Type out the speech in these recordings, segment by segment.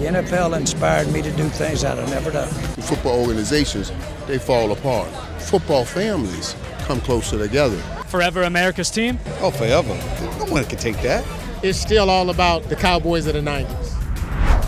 The NFL inspired me to do things I'd have never done. Football organizations, they fall apart. Football families come closer together. Forever America's team? Oh, forever. No one can take that. It's still all about the Cowboys of the 90s.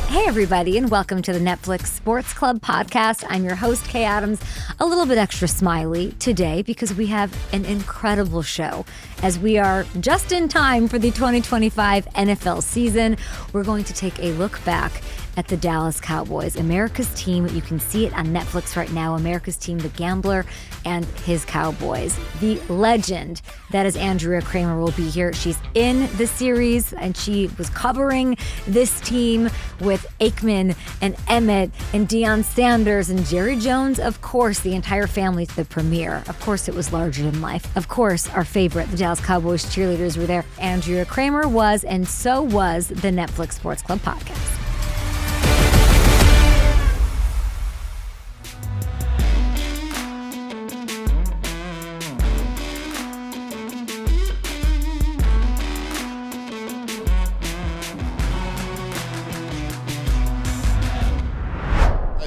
Hey, everybody, and welcome to the Netflix Sports Club podcast. I'm your host, Kay Adams, a little bit extra smiley today because we have an incredible show. As we are just in time for the 2025 NFL season, we're going to take a look back at the Dallas Cowboys, America's team. You can see it on Netflix right now, America's Team, The Gambler and His Cowboys. The legend that is Andrea Kramer will be here. She's in the series, and she was covering this team with Aikman and Emmett and Deion Sanders and Jerry Jones. Of course, the entire family to the premiere. Of course, it was larger than life. Of course, our favorite, the Dallas Cowboys cheerleaders were there. Andrea Kramer was, and so was the Netflix Sports Club podcast.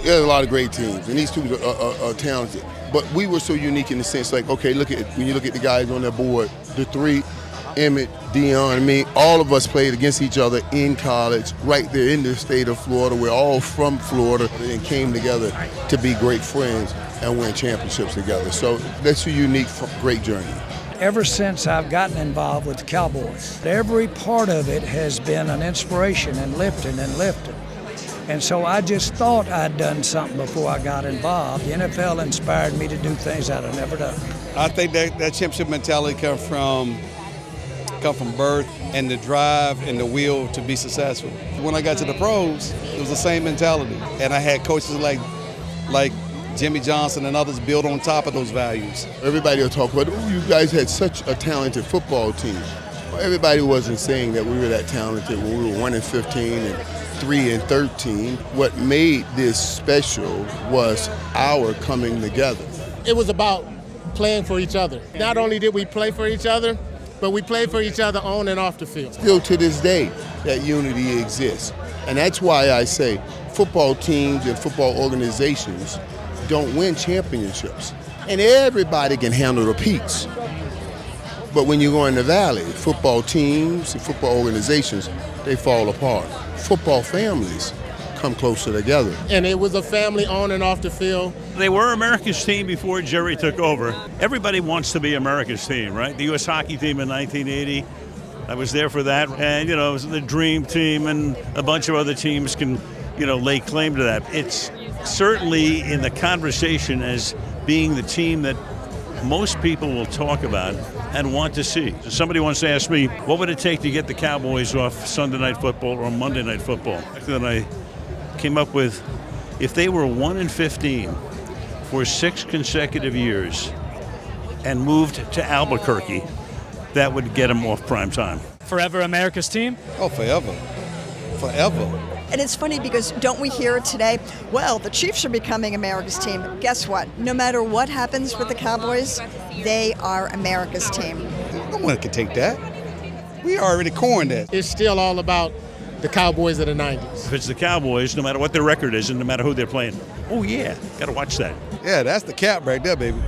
There's a lot of great teams, and these teams are talented. But we were so unique in the sense, like, okay, when you look at the guys on that board, the three, Emmett, Deion, all of us played against each other in college, right there in the state of Florida. We're all from Florida and came together to be great friends and win championships together. So that's a unique, great journey. Ever since I've gotten involved with the Cowboys, every part of it has been an inspiration and lifting and lifting. And so I just thought I'd done something before I got involved. The NFL inspired me to do things I'd have never done. I think that championship mentality come from birth, and the drive and the will to be successful. When I got to the pros, it was the same mentality. And I had coaches like Jimmy Johnson and others build on top of those values. Everybody will talk about, oh, you guys had such a talented football team. Well, everybody wasn't saying that we were that talented when we were 1-15 and 3-13. What made this special was our coming together. It was about playing for each other. Not only did we play for each other, but we played for each other on and off the field. Still to this day, that unity exists. And that's why I say football teams and football organizations don't win championships. And everybody can handle the peaks. But when you go in the valley, football teams and football organizations, they fall apart. Football families come closer together. And it was a family on and off the field. They were America's team before Jerry took over. Everybody wants to be America's team, right? The U.S. hockey team in 1980, I was there for that. And, it was the dream team, and a bunch of other teams can, lay claim to that. It's certainly in the conversation as being the team that most people will talk about and want to see. Somebody once asked me, what would it take to get the Cowboys off Sunday Night Football or Monday Night Football? Then I came up with, if they were 1-15 for 6 consecutive years and moved to Albuquerque, that would get them off prime time. Forever America's team? Oh, forever. Forever. And it's funny because don't we hear it today? Well, the Chiefs are becoming America's team. Guess what? No matter what happens with the Cowboys, they are America's team. No one can take that. We already coined that. It's still all about the Cowboys of the 90s. If it's the Cowboys, no matter what their record is and no matter who they're playing, oh yeah, got to watch that. Yeah, that's the cap right there, baby.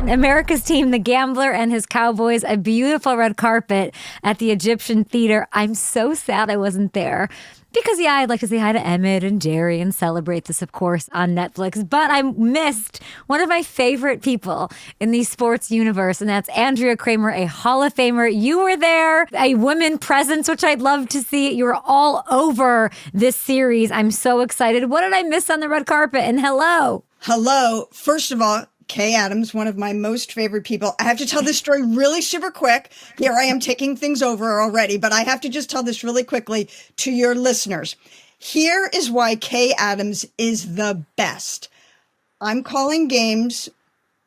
America's Team, The Gambler and His Cowboys, a beautiful red carpet at the Egyptian Theater. I'm so sad I wasn't there. Because, I'd like to say hi to Emmett and Jerry and celebrate this, of course, on Netflix. But I missed one of my favorite people in the sports universe, and that's Andrea Kramer, a Hall of Famer. You were there, a women presence, which I'd love to see. You were all over this series. I'm so excited. What did I miss on the red carpet? And hello. Hello. First of all, Kay Adams, one of my most favorite people. I have to tell this story really super quick. Here I am taking things over already, but I have to just tell this really quickly to your listeners. Here is why Kay Adams is the best. I'm calling games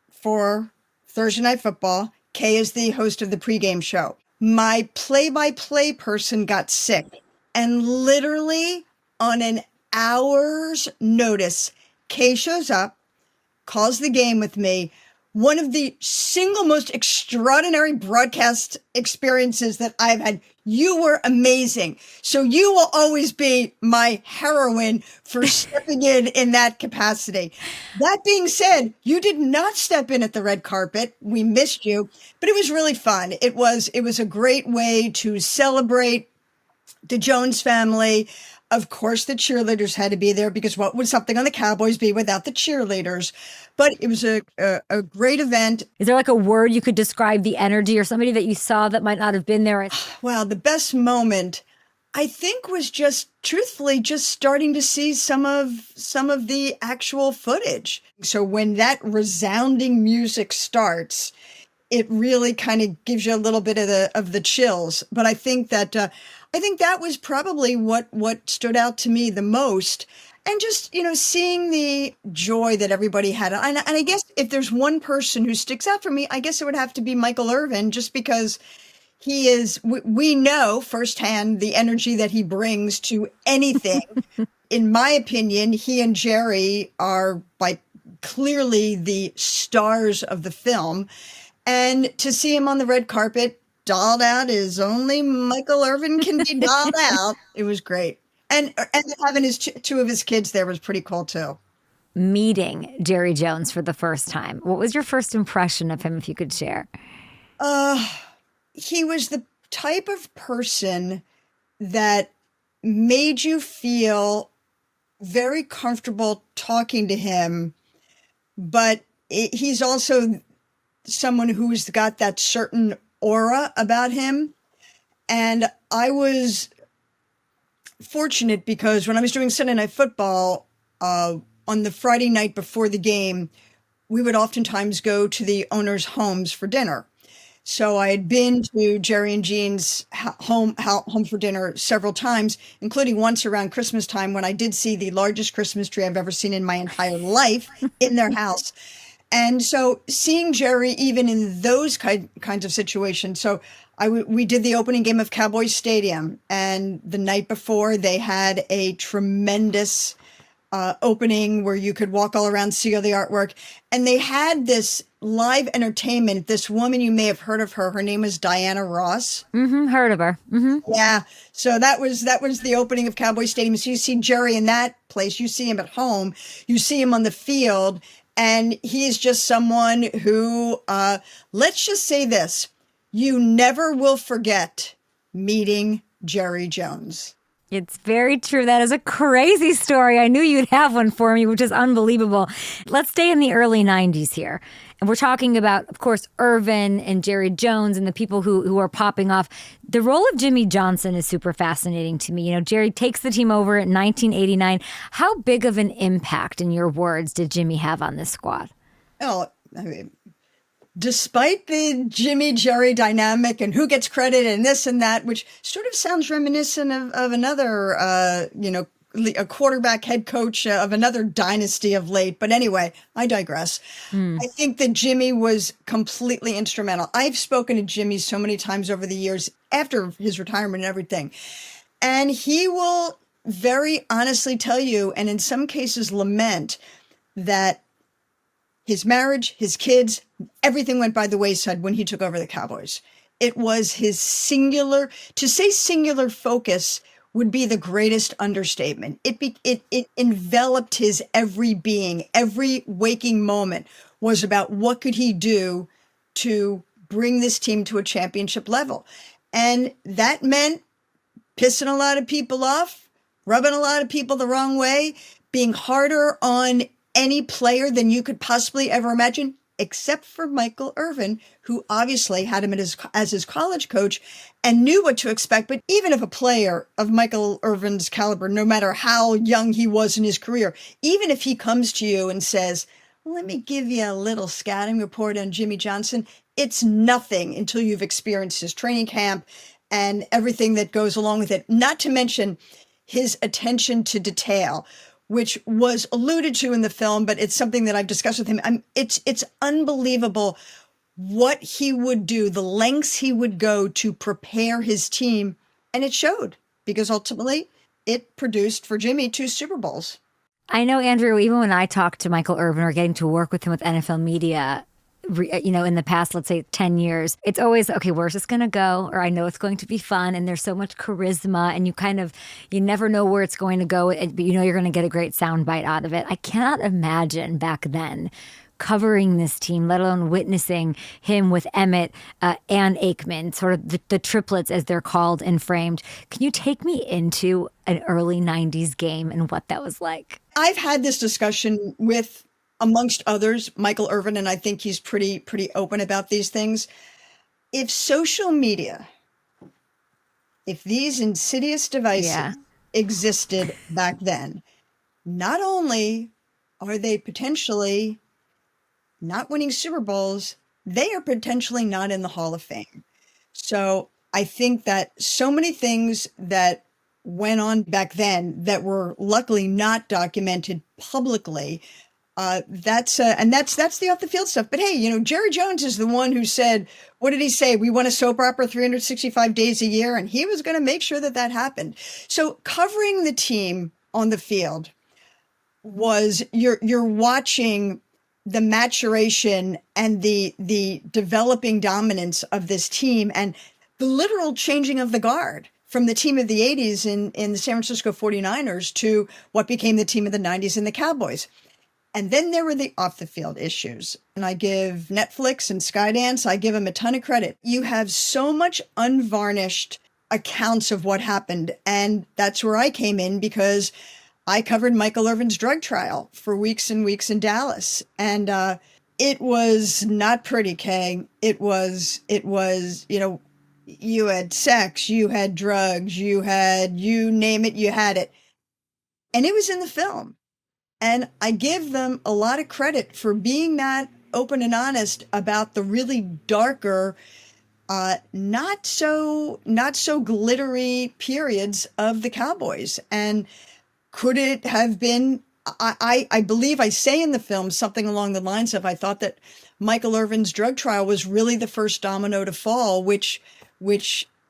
for Thursday Night Football. Kay is the host of the pregame show. My play-by-play person got sick, and literally on an hour's notice, Kay shows up, calls the game with me. one of the single most extraordinary broadcast experiences that I've had. You were amazing. So you will always be my heroine for stepping in that capacity. That being said, you did not step in at the red carpet. We missed you, but it was really fun. It was a great way to celebrate the Jones family. Of course, the cheerleaders had to be there because what would something on the Cowboys be without the cheerleaders? But it was a great event. Is there like a word you could describe the energy or somebody that you saw that might not have been there? Well, the best moment, I think, was just truthfully just starting to see some of the actual footage. So when that resounding music starts, it really kind of gives you a little bit of the chills. But I think that was probably what stood out to me the most. And just, seeing the joy that everybody had. And I guess if there's one person who sticks out for me, I guess it would have to be Michael Irvin, just because he is, we know firsthand the energy that he brings to anything. In my opinion, he and Jerry are clearly the stars of the film. And to see him on the red carpet, dolled out as only Michael Irvin can be dolled out, it was great. And having two of his kids there was pretty cool too. Meeting Jerry Jones for the first time. What was your first impression of him, if you could share? He was the type of person that made you feel very comfortable talking to him, but he's also someone who's got that certain aura about him. And I was fortunate because when I was doing Sunday Night Football, on the Friday night before the game, we would oftentimes go to the owners' homes for dinner. So I had been to Jerry and Jean's home for dinner several times, including once around Christmas time when I did see the largest Christmas tree I've ever seen in my entire life in their house. And so seeing Jerry even in those kinds of situations. So we did the opening game of Cowboys Stadium, and the night before they had a tremendous opening where you could walk all around, see all the artwork. And they had this live entertainment. This woman, you may have heard of her. Her name is Diana Ross. Mm-hmm, heard of her. Mm-hmm. Yeah. So that was the opening of Cowboys Stadium. So you see Jerry in that place. You see him at home. You see him on the field. And he is just someone who, let's just say this, you never will forget meeting Jerry Jones. It's very true. That is a crazy story. I knew you'd have one for me, which is unbelievable. Let's stay in the early 90s here. And we're talking about, of course, Irvin and Jerry Jones and the people who are popping off. The role of Jimmy Johnson is super fascinating to me. Jerry takes the team over in 1989. How big of an impact, in your words, did Jimmy have on this squad? Oh, I mean, despite the Jimmy-Jerry dynamic and who gets credit and this and that, which sort of sounds reminiscent of another, a quarterback head coach of another dynasty of late. But anyway, I digress. I think that Jimmy was completely instrumental. I've spoken to Jimmy so many times over the years after his retirement and everything. And he will very honestly tell you, and in some cases lament, that his marriage, his kids, everything went by the wayside when he took over the Cowboys. It was his singular focus would be the greatest understatement. It enveloped his every being. Every waking moment was about what could he do to bring this team to a championship level. And that meant pissing a lot of people off, rubbing a lot of people the wrong way, being harder on any player than you could possibly ever imagine, except for Michael Irvin, who obviously had him as his college coach and knew what to expect. But even if a player of Michael Irvin's caliber, no matter how young he was in his career, even if he comes to you and says, let me give you a little scouting report on Jimmy Johnson, it's nothing until you've experienced his training camp and everything that goes along with it, not to mention his attention to detail, which was alluded to in the film, but it's something that I've discussed with him. It's unbelievable what he would do, the lengths he would go to prepare his team. And it showed, because ultimately it produced for Jimmy 2 Super Bowls. I know, Andrew, even when I talked to Michael Irvin or getting to work with him with NFL media, in the past, let's say 10 years, it's always, okay, where's this going to go? Or I know it's going to be fun, and there's so much charisma, and you never know where it's going to go, but you're going to get a great soundbite out of it. I cannot imagine back then covering this team, let alone witnessing him with Emmett and Aikman, sort of the triplets as they're called and framed. Can you take me into an early 90s game and what that was like? I've had this discussion with, amongst others, Michael Irvin, and I think he's pretty open about these things. If social media, if these insidious devices existed back then, not only are they potentially not winning Super Bowls, they are potentially not in the Hall of Fame. So I think that so many things that went on back then that were luckily not documented publicly, that's the off the field stuff. But hey, Jerry Jones is the one who said, what did he say? We want a soap opera 365 days a year, and he was going to make sure that happened. So covering the team on the field was you're watching the maturation and the developing dominance of this team and the literal changing of the guard from the team of the 80s in the San Francisco 49ers to what became the team of the 90s in the Cowboys. And then there were the off the field issues. And I give Netflix and Skydance, I give them a ton of credit. You have so much unvarnished accounts of what happened. And that's where I came in because I covered Michael Irvin's drug trial for weeks and weeks in Dallas. And it was not pretty, Kay. It was, you had sex, you had drugs, you name it, you had it. And it was in the film. And I give them a lot of credit for being that open and honest about the really darker, not so glittery periods of the Cowboys. And could it have been, I believe I say in the film something along the lines of, I thought that Michael Irvin's drug trial was really the first domino to fall, which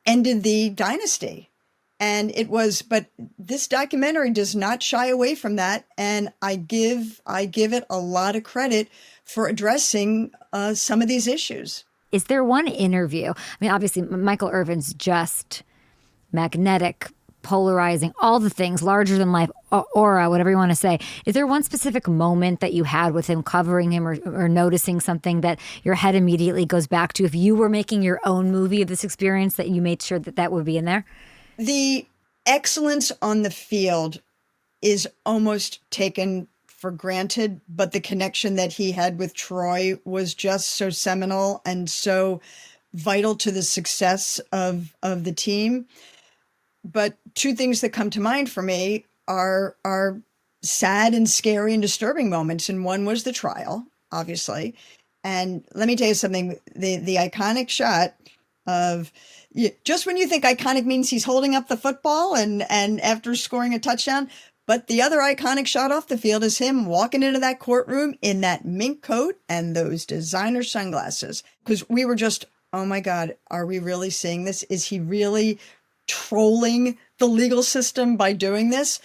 ended the dynasty. And it was, but this documentary does not shy away from that. And I give it a lot of credit for addressing some of these issues. Is there one interview? I mean, obviously, Michael Irvin's just magnetic, polarizing, all the things, larger than life, aura, whatever you want to say. Is there one specific moment that you had with him, covering him or noticing something that your head immediately goes back to? If you were making your own movie of this experience, that you made sure that would be in there? The excellence on the field is almost taken for granted, but the connection that he had with Troy was just so seminal and so vital to the success of the team. But two things that come to mind for me are sad and scary and disturbing moments. And one was the trial, obviously. And let me tell you something, the iconic shot of, just when you think iconic means he's holding up the football and after scoring a touchdown, but the other iconic shot off the field is him walking into that courtroom in that mink coat and those designer sunglasses. Because we were just, oh my God, are we really seeing this? Is he really trolling the legal system by doing this?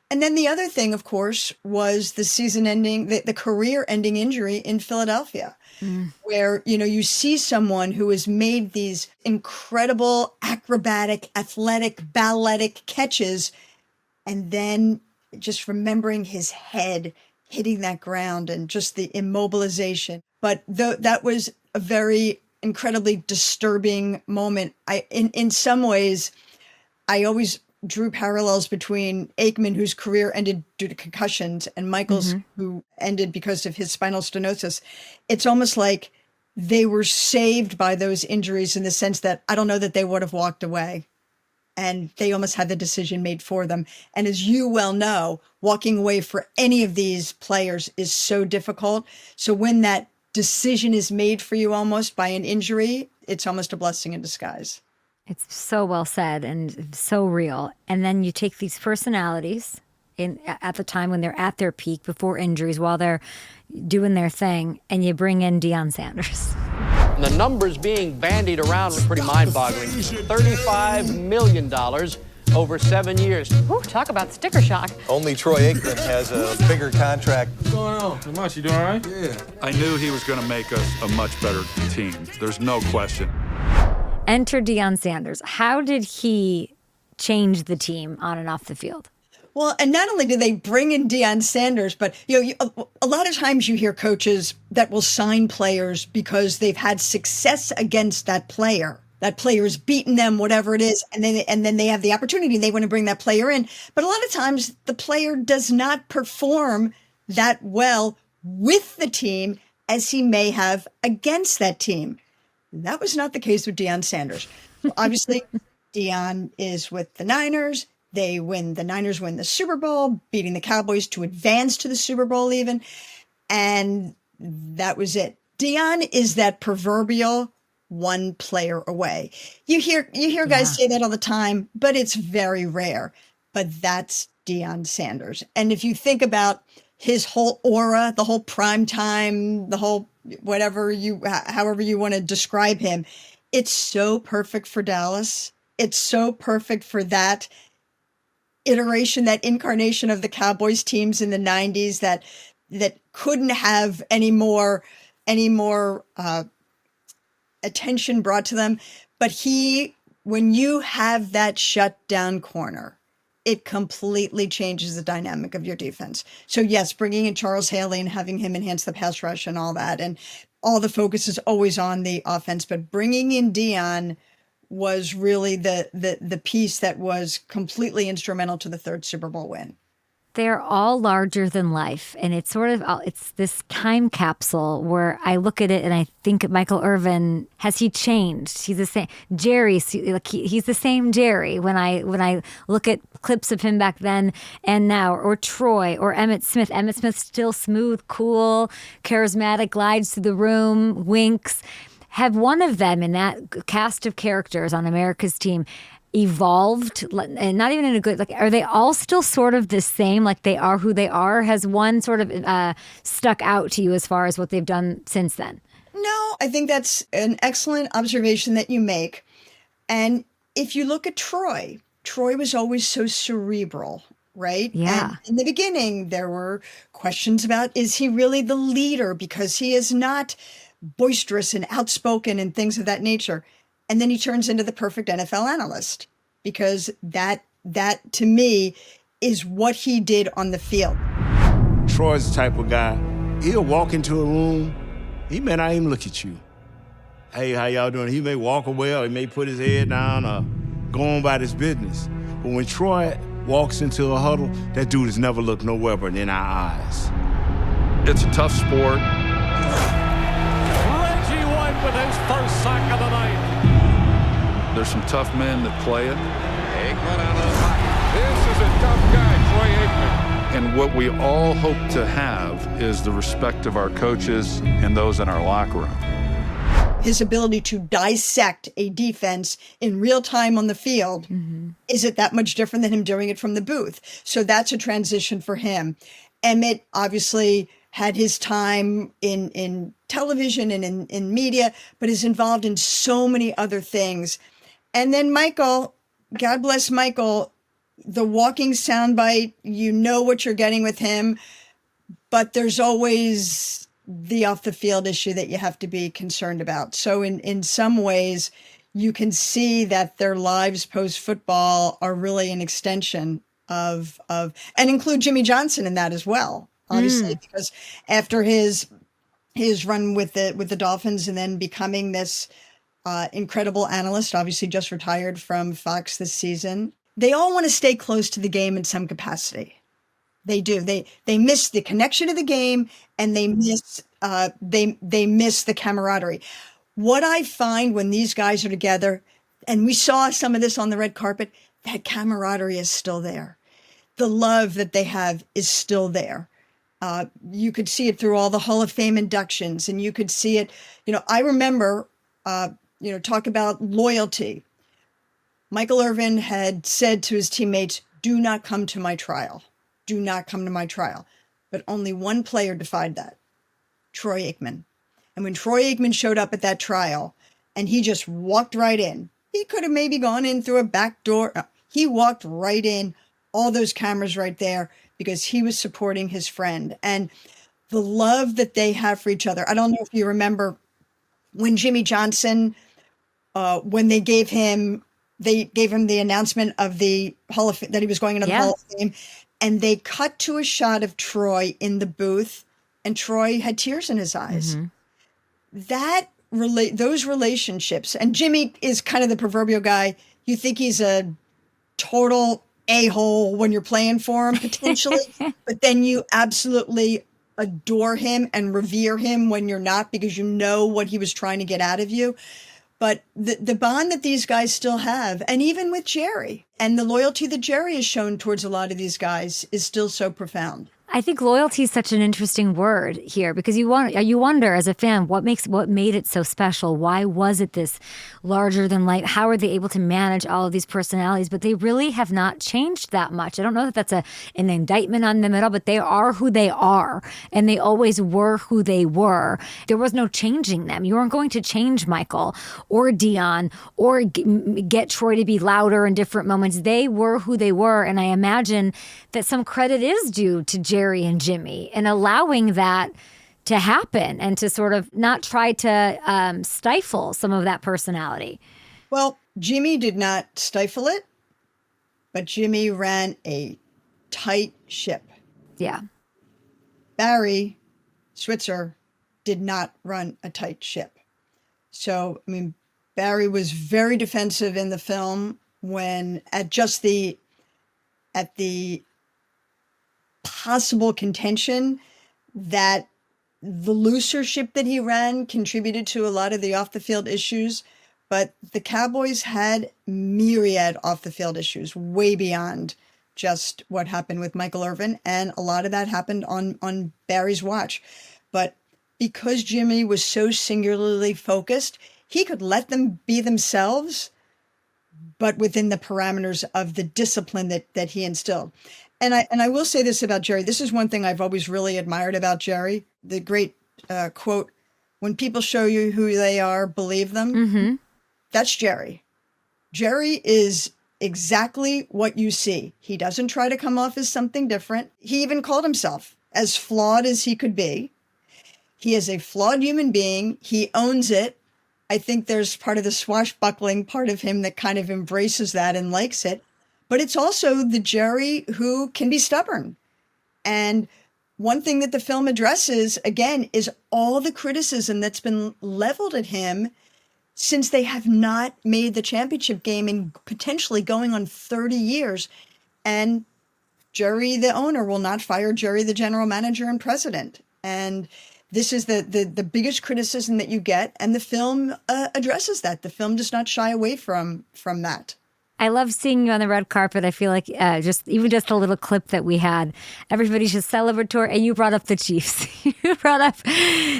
And then the other thing, of course, was the season-ending, the career-ending injury in Philadelphia, where, you see someone who has made these incredible acrobatic, athletic, balletic catches, and then just remembering his head hitting that ground and just the immobilization. But that was a very incredibly disturbing moment. In some ways, I always drew parallels between Aikman, whose career ended due to concussions, and Michael's, who ended because of his spinal stenosis. It's almost like they were saved by those injuries in the sense that I don't know that they would have walked away. And they almost had the decision made for them. And as you well know, walking away for any of these players is so difficult. So when that decision is made for you almost by an injury, it's almost a blessing in disguise. It's so well said and so real. And then you take these personalities at the time when they're at their peak, before injuries, while they're doing their thing, and you bring in Deion Sanders. The numbers being bandied around are pretty mind-boggling. $35 million over 7 years. Ooh, talk about sticker shock. Only Troy Aikman has a bigger contract. What's going on? Tomas, you doing all right? Yeah. I knew he was going to make us a much better team. There's no question. Enter Deion Sanders. How did he change the team on and off the field? Well, and not only do they bring in Deion Sanders, but a lot of times you hear coaches that will sign players because they've had success against that player. That player's beaten them, whatever it is, and then they have the opportunity. They want to bring that player in, but a lot of times the player does not perform that well with the team as he may have against that team. That was not the case with Deion Sanders. Obviously, Deion is with the Niners. They win. The Niners win the Super Bowl, beating the Cowboys to advance to the Super Bowl even. And that was it. Deion is that proverbial one player away. You hear guys say that all the time, but it's very rare. But that's Deion Sanders. And if you think about his whole aura, the whole prime time, the whole however you want to describe him, it's so perfect for Dallas. It's so perfect for that iteration, that incarnation of the Cowboys teams in the 90s that couldn't have any more attention brought to them. But when you have that shutdown corner, it completely changes the dynamic of your defense. So yes, bringing in Charles Haley and having him enhance the pass rush and all that, and all the focus is always on the offense, but bringing in Deion was really the piece that was completely instrumental to the third Super Bowl win. They're all larger than life, and it's it's this time capsule where I look at it and I think Michael Irvin, has he changed? He's the same. Jerry, he's the same Jerry when I look at clips of him back then and now, or Troy or Emmitt Smith. Emmitt Smith still smooth, cool, charismatic, glides through the room, winks. Have one of them in that cast of characters on America's team evolved, and not even in a good, are they all still sort of the same, like they are who they are? Has one sort of stuck out to you as far as what they've done since then? No, I think that's an excellent observation that you make. And if you look at Troy was always so cerebral, right? Yeah. And in the beginning, there were questions about, is he really the leader? Because he is not boisterous and outspoken and things of that nature. And then he turns into the perfect NFL analyst, because that to me is what he did on the field. Troy's the type of guy, he'll walk into a room, he may not even look at you. Hey, how y'all doing? He may walk away, or he may put his head down or go on about his business. But when Troy walks into a huddle, that dude has never looked nowhere but in our eyes. It's a tough sport. Reggie White with his first sack of the night. There's some tough men that play it. Aikman out of the pocket. This is a tough guy, Troy Aikman. And what we all hope to have is the respect of our coaches and those in our locker room. His ability to dissect a defense in real time on the field, is it that much different than him doing it from the booth? So that's a transition for him. Emmitt obviously had his time in television and in media, but is involved in so many other things. And then Michael, God bless Michael, the walking soundbite, you know what you're getting with him, but there's always the off the field issue that you have to be concerned about. So in some ways, you can see that their lives post football are really an extension of and include Jimmy Johnson in that as well, obviously, because after his run with the Dolphins and then becoming this incredible analyst, obviously just retired from Fox this season, they all want to stay close to the game in some capacity. They do. They miss the connection to the game, and they miss the camaraderie. What I find when these guys are together, and we saw some of this on the red carpet, that camaraderie is still there. The love that they have is still there. You could see it through all the Hall of Fame inductions, and you could see it. I remember, talk about loyalty. Michael Irvin had said to his teammates, "Do not come to my trial. Do not come to my trial." But only one player defied that, Troy Aikman. And when Troy Aikman showed up at that trial and he just walked right in, he could have maybe gone in through a back door. He walked right in, all those cameras right there, because he was supporting his friend. And the love that they have for each other. I don't know if you remember when Jimmy Johnson, when they gave him the announcement of the Hall of that he was going into the Hall of Fame, and they cut to a shot of Troy in the booth, and Troy had tears in his eyes. Those relationships, and Jimmy is kind of the proverbial guy. You think he's a total a-hole when you're playing for him, potentially, but then you absolutely adore him and revere him when you're not, because you know what he was trying to get out of you. But the bond that these guys still have, and even with Jerry, and the loyalty that Jerry has shown towards a lot of these guys, is still so profound. I think loyalty is such an interesting word here, because you wonder as a fan what made it so special. Why was it this larger than life? How are they able to manage all of these personalities? But they really have not changed that much. I don't know that that's an indictment on them at all, but they are who they are, and they always were who they were. There was no changing them. You weren't going to change Michael or Dion or get Troy to be louder in different moments. They were who they were, and I imagine that some credit is due to Jerry and Jimmy and allowing that to happen and to sort of not try to stifle some of that personality. Well, Jimmy did not stifle it, but Jimmy ran a tight ship. Yeah. Barry Switzer did not run a tight ship. So, I mean, Barry was very defensive in the film when at the possible contention that the looser ship that he ran contributed to a lot of the off the field issues, but the Cowboys had myriad off the field issues way beyond just what happened with Michael Irvin, and a lot of that happened on Barry's watch. But because Jimmy was so singularly focused, he could let them be themselves, but within the parameters of the discipline that he instilled. And I will say this about Jerry. This is one thing I've always really admired about Jerry. The great quote, "When people show you who they are, believe them." Mm-hmm. That's Jerry. Jerry is exactly what you see. He doesn't try to come off as something different. He even called himself as flawed as he could be. He is a flawed human being. He owns it. I think there's part of the swashbuckling part of him that kind of embraces that and likes it. But it's also the Jerry who can be stubborn. And one thing that the film addresses, again, is all the criticism that's been leveled at him since they have not made the championship game in potentially going on 30 years. And Jerry, the owner, will not fire Jerry, the general manager and president. And this is the biggest criticism that you get. And the film addresses that. The film does not shy away from that. I love seeing you on the red carpet. I feel like just a little clip that we had, everybody's just celebratory. And you brought up the Chiefs. You brought up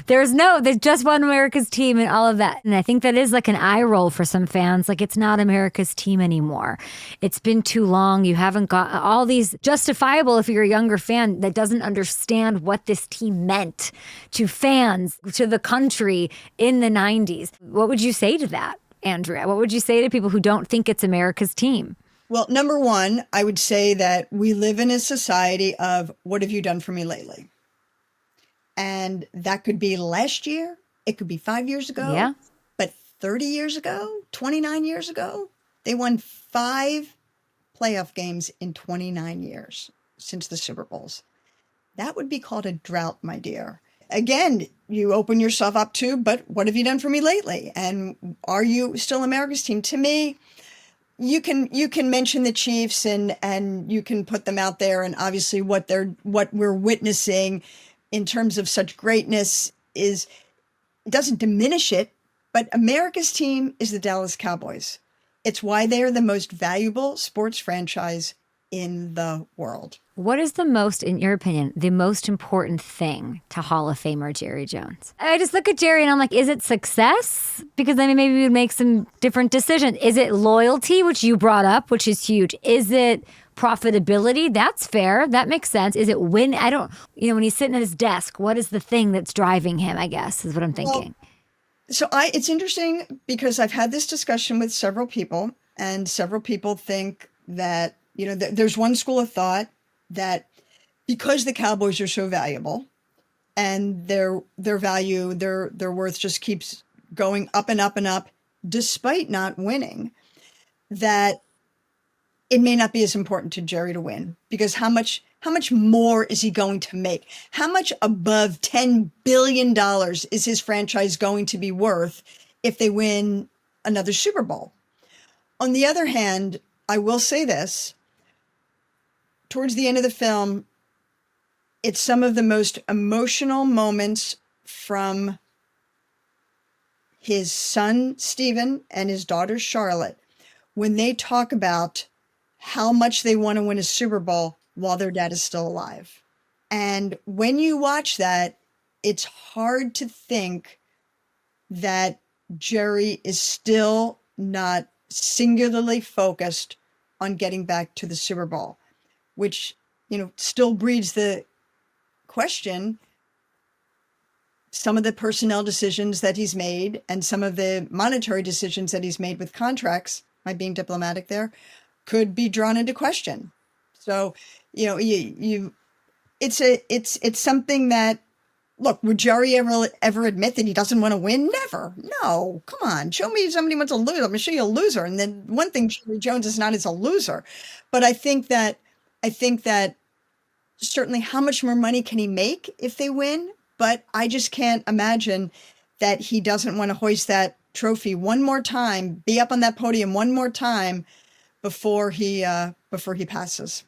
there's just one America's team and all of that. And I think that is like an eye roll for some fans. Like, it's not America's team anymore. It's been too long. You haven't got all these justifiable if you're a younger fan that doesn't understand what this team meant to fans, to the country in the 90s. What would you say to that, Andrea? What would you say to people who don't think it's America's team? Well, number one, I would say that we live in a society of what have you done for me lately? And that could be last year. It could be 5 years ago. Yeah. But 30 years ago, 29 years ago, they won 5 playoff games in 29 years since the Super Bowls. That would be called a drought, my dear. Again, you open yourself up to, but what have you done for me lately? And are you still America's team? To me, you can mention the Chiefs and you can put them out there, and obviously what we're witnessing in terms of such greatness doesn't diminish it, but America's team is the Dallas Cowboys. It's why they are the most valuable sports franchise in the world. What is in your opinion, the most important thing to Hall of Famer Jerry Jones? I just look at Jerry and I'm like, is it success? Because then maybe we would make some different decisions. Is it loyalty, which you brought up, which is huge? Is it profitability? That's fair. That makes sense. Is it when he's sitting at his desk, what is the thing that's driving him, I guess, is what I'm thinking. It's interesting because I've had this discussion with several people, and several people think that, there's one school of thought that because the Cowboys are so valuable and their value, their worth just keeps going up and up and up, despite not winning, that it may not be as important to Jerry to win, because how much more is he going to make? How much above $10 billion is his franchise going to be worth if they win another Super Bowl? On the other hand, I will say this, towards the end of the film, it's some of the most emotional moments from his son, Stephen, and his daughter, Charlotte, when they talk about how much they want to win a Super Bowl while their dad is still alive. And when you watch that, it's hard to think that Jerry is still not singularly focused on getting back to the Super Bowl, which, still breeds the question. Some of the personnel decisions that he's made and some of the monetary decisions that he's made with contracts, am I being diplomatic there, could be drawn into question. So, it's something that, look, would Jerry ever admit that he doesn't want to win? Never. No, come on. Show me somebody wants to lose. I'm going to show you a loser. And then one thing Jerry Jones is not is a loser. But I think that certainly how much more money can he make if they win? But I just can't imagine that he doesn't want to hoist that trophy one more time, be up on that podium one more time before he passes.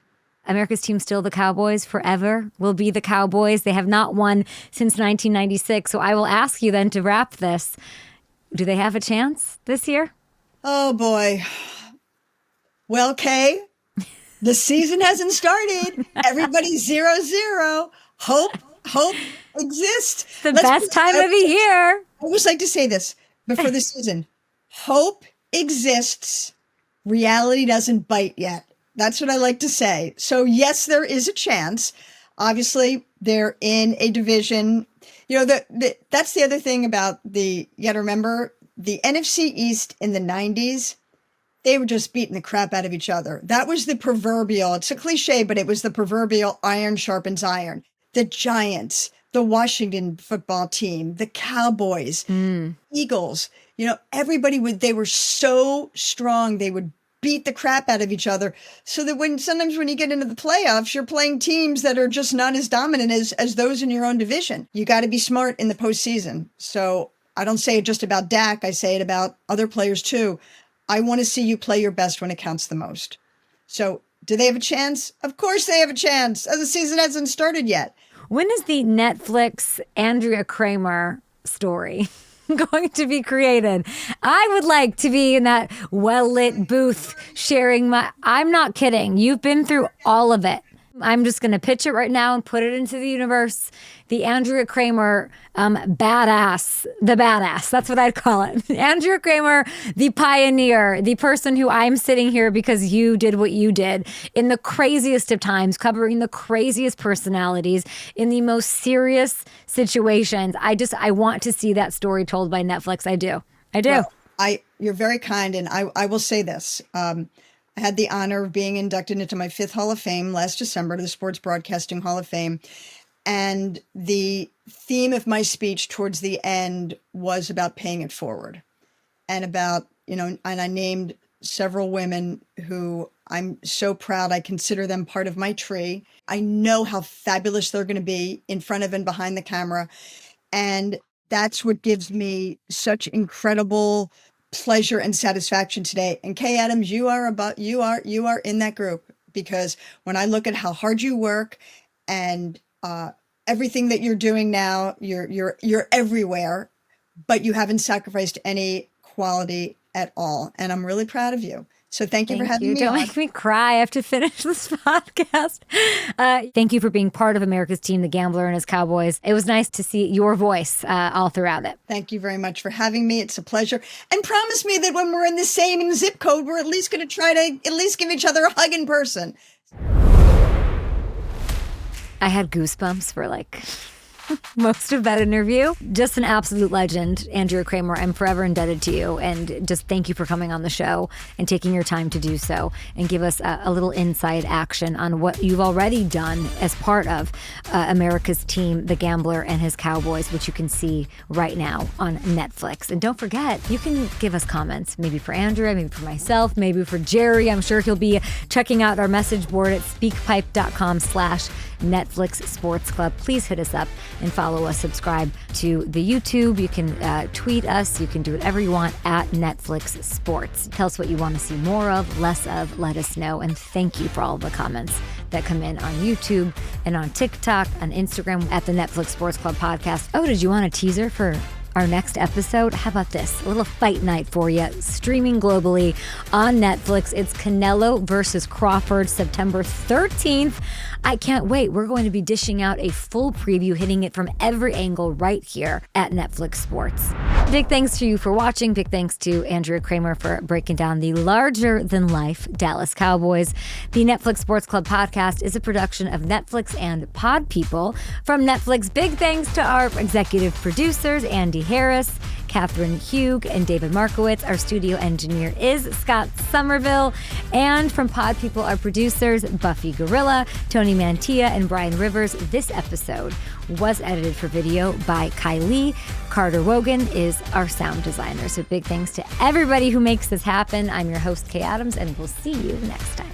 America's team still the Cowboys forever, will be the Cowboys. They have not won since 1996. So I will ask you then to wrap this. Do they have a chance this year? Oh, boy. Well, Kay, the season hasn't started. Everybody's 0-0. Hope exists. The best time of the year. I always like to say this before the season. Hope exists. Reality doesn't bite yet. That's what I like to say. So yes, there is a chance. Obviously, they're in a division. That's the other thing about you got to remember, the NFC East in the 90s, they were just beating the crap out of each other. That was the proverbial, it's a cliche, but it was the proverbial iron sharpens iron. The Giants, the Washington football team, the Cowboys, Eagles, everybody they were so strong. They would beat the crap out of each other, so that sometimes when you get into the playoffs, you're playing teams that are just not as dominant as those in your own division. You got to be smart in the postseason. So I don't say it just about Dak. I say it about other players too. I want to see you play your best when it counts the most. So do they have a chance? Of course they have a chance. As the season hasn't started yet. When is the Netflix Andrea Kramer story going to be created? I would like to be in that well-lit booth sharing I'm not kidding. You've been through all of it. I'm just going to pitch it right now and put it into the universe. The Andrea Kramer badass. That's what I'd call it. Andrea Kramer, the pioneer, the person who I'm sitting here because you did what you did in the craziest of times, covering the craziest personalities in the most serious situations. I want to see that story told by Netflix. I do. Well, you're very kind. And I will say this. I had the honor of being inducted into my 5th Hall of Fame last December, to the Sports Broadcasting Hall of Fame. And the theme of my speech towards the end was about paying it forward, and about, and I named several women who I'm so proud. I consider them part of my tree. I know how fabulous they're going to be in front of and behind the camera. And that's what gives me such incredible pleasure and satisfaction today. And Kay Adams, you are in that group, because when I look at how hard you work and everything that you're doing now, you're everywhere, but you haven't sacrificed any quality at all. And I'm really proud of you. So thank you for having me. Don't make me cry. I have to finish this podcast. Thank you for being part of America's team, the Gambler and his Cowboys. It was nice to see your voice all throughout it. Thank you very much for having me. It's a pleasure. And promise me that when we're in the same zip code, we're at least going to try to at least give each other a hug in person. I had goosebumps for most of that interview. Just an absolute legend, Andrea Kramer. I'm forever indebted to you. And just thank you for coming on the show and taking your time to do so and give us a little inside action on what you've already done as part of America's Team, The Gambler and His Cowboys, which you can see right now on Netflix. And don't forget, you can give us comments, maybe for Andrea, maybe for myself, maybe for Jerry. I'm sure he'll be checking out our message board at speakpipe.com/Netflix Sports Club. Please hit us up and follow us, subscribe to the YouTube. You can tweet us. You can do whatever you want at Netflix Sports. Tell us what you want to see more of, less of. Let us know. And thank you for all the comments that come in on YouTube and on TikTok, on Instagram at the Netflix Sports Club podcast. Oh, did you want a teaser for our next episode? How about this? A little fight night for you, streaming globally on Netflix. It's Canelo versus Crawford, September 13th. I can't wait. We're going to be dishing out a full preview, hitting it from every angle right here at Netflix Sports. Big thanks to you for watching. Big thanks to Andrea Kramer for breaking down the larger-than-life Dallas Cowboys. The Netflix Sports Club podcast is a production of Netflix and Pod People. From Netflix, big thanks to our executive producers, Andy Harris, Catherine Hugh, and David Markowitz. Our studio engineer is Scott Somerville. And from Pod People, our producers, Buffy Gorilla, Tony Mantilla, and Brian Rivers. This episode was edited for video by Kylie. Carter Wogan is our sound designer. So big thanks to everybody who makes this happen. I'm your host, Kay Adams, and we'll see you next time.